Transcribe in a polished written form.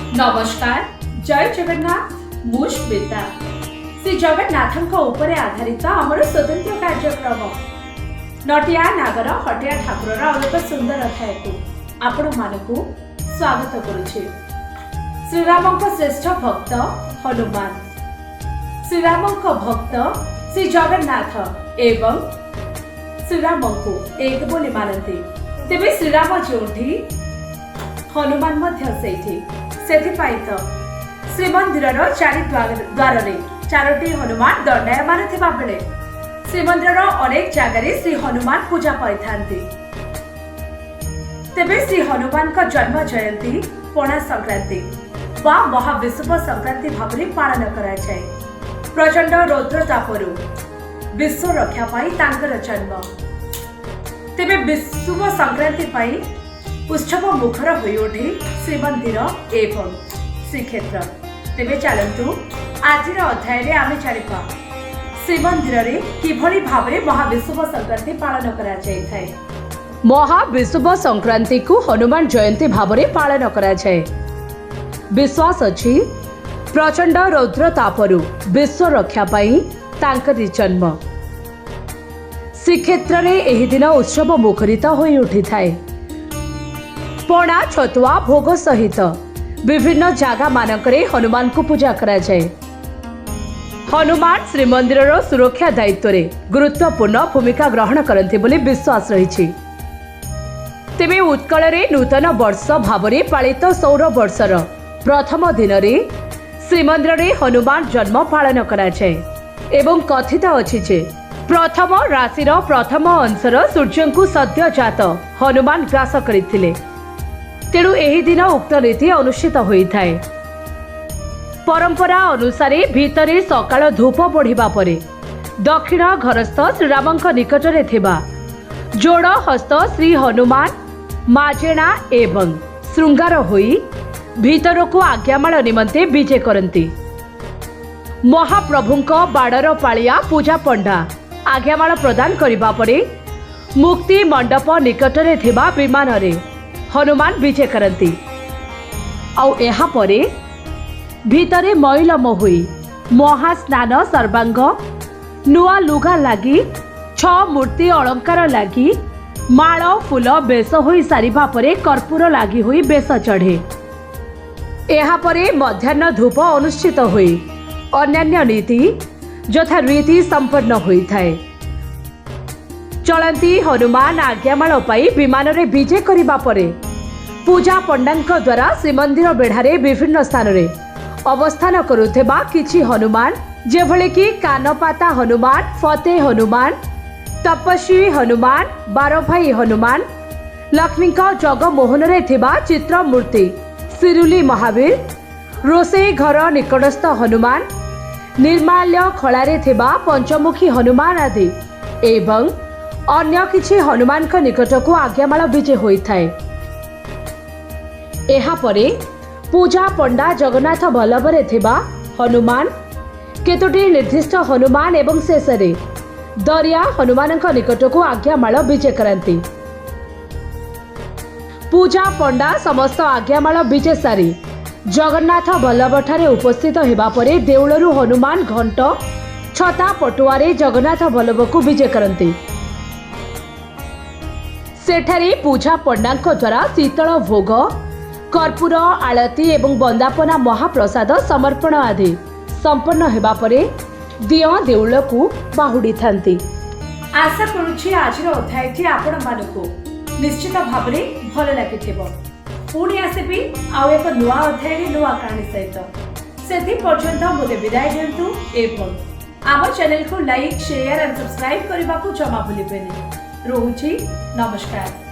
नमस्कार जय जगन्नाथ मुश्मिता श्री जगन्नाथ आधारित आमर स्वतंत्र कार्यक्रम नटिया नागर हटिया ठाकुर एक सुंदर अध्याय को आपण मानकु स्वागत करुछि। श्रीराम श्रेष्ठ भक्त हनुमान श्रीराम भक्त श्री जगन्नाथ एवं श्रीराम को एक बोली मानती। तेबे श्रीराम जोठी हनुमान मध्य सेठी सेथिपाई तो श्रीमंदिर चारि द्वार चारोटी हनुमान दंडायमान थिबा बेले श्रीमंदिर अनेक जगह श्री हनुमान पूजा पाइथांती। तेबे श्री हनुमान का जन्म जयंती पणा संक्रांति वा महाविषुव संक्रांति भाव पालन करा जाए। प्रचंड रौद्रतापरु विश्व रक्षा पाई तांकर जन्म। तेबे विषुव संक्रांति पाई उत्सव मुखर होई उठी श्रीमंदिर एवं श्रीक्षेत्र। तेबे चलतु आज अध्याय रे आमे जानिबा श्रीमंदिर रे किभली भाबरे महाविषुव संक्रांति पालन करा जाय थाए। महाविषुव संक्रांति को हनुमान जयंती भावरे पालन करा जाए। विश्वास अछि प्रचंड रौद्र तापरु विश्व रक्षा पाई तांकरी जन्म। श्रीक्षेत्र रे एही दिन उत्सव मुखरित होई उठी थाए। पणा छतुआ भोग सहित विभिन्न जगह मानकरे हनुमान को पूजा करा जाए। हनुमान श्रीमंदिर सुरक्षा दायित्व रे गुरुत्वपूर्ण भूमिका ग्रहण करते बोली विश्वास रही। तेबे उत्कल रे नूतन वर्ष भावरे पालित सौर वर्षर प्रथम दिन रे श्रीमंदिर रे हनुमान जन्म पालन करा जाए एवं कथित अछि जे प्रथम राशिर प्रथम अंशर सूर्य को सद्य जात हनुमान ग्रास करथिले। तेणु एही दिन उक्त रीति अनुष्ठित होइथाए। परंपरा अनुसार भीतरे सकाळ धूप बढ़िबा परे दक्षिण घरस्थ श्रीरामंक निकटरे थिबा जोड़ हस्त श्री हनुमान माजेना एवं श्रृंगार होई भीतर को आज्ञामाल निमंते विजे करती। महाप्रभुंक बाड़र पालिया पूजा पंडा आज्ञामाल प्रदान करिबा परे मुक्ति मंडप निकटरे थिबा विमान रे हनुमान विजे करती। आउ एहा परे भीतरे मैलम हुई महास्नान सर्वांग नुआ लुगा लगी 6 मूर्ति अलंकार लगी माल फूल बेश होई सारिबा परे कर्पूर लगी हुई बेश चढ़े। एहा परे मध्याह्न धूप अनुष्ठित हुई अन्यान्य नीति यथा रीति संपन्न होई थाए। चलती हनुमान आज्ञामाल पाई विमान रे विजे करिबा परे पूजा पंडांक द्वारा श्रीमंदिर बेढ़ारे विभिन्न स्थान रे अवस्थान करुथेबा किछि हनुमान जेभले कि कानपाता हनुमान फतेह हनुमान तपस्वी हनुमान बारभाई हनुमान लक्ष्मी जगमोहन रे थिबा चित्र मूर्ति सिरुली महावीर रोषेई घर निकटस्थ हनुमान निर्माल्य खलारे थिबा पंचमुखी हनुमान आदि एवं अन्य किछि हनुमान का निकट को आज्ञामाल विजे होइथाए। एहा परे पूजा पंडा जगन्नाथ वल्लभ रे थिबा हनुमान केतोटी निर्दिष्ट हनुमान एवं शेष रे दरिया हनुमान का निकट को आज्ञामाल विजे करती। पूजा पंडा समस्त आज्ञामाल विजे सारी जगन्नाथ वल्लभ ठारे उपस्थित हेबा परे देउलरु हनुमान घंट छता पटुआरे जगन्नाथ वल्लभ को विजे करती। सेठारे पूजा पंडांक द्वारा शीतल भोग कर्पूर आलती एवं वंदापना महाप्रसाद समर्पण आदि संपन्न हेबा परे दिया देउल को बाहुडी थांती। आशा करुछि आज अध्यायटी आपण मानकु निश्चित भावरे भल लागिथिबो। पुणी आसेबी आउ एक नुआ अध्याय नुआ कहानी सहित सेति पर्यंत मोते विदाय दियंतु एवं आम चैनल को लाइक शेयर एंड सब्सक्राइब करबा को जमा भूलिबेनी। रोहुछि नमस्कार।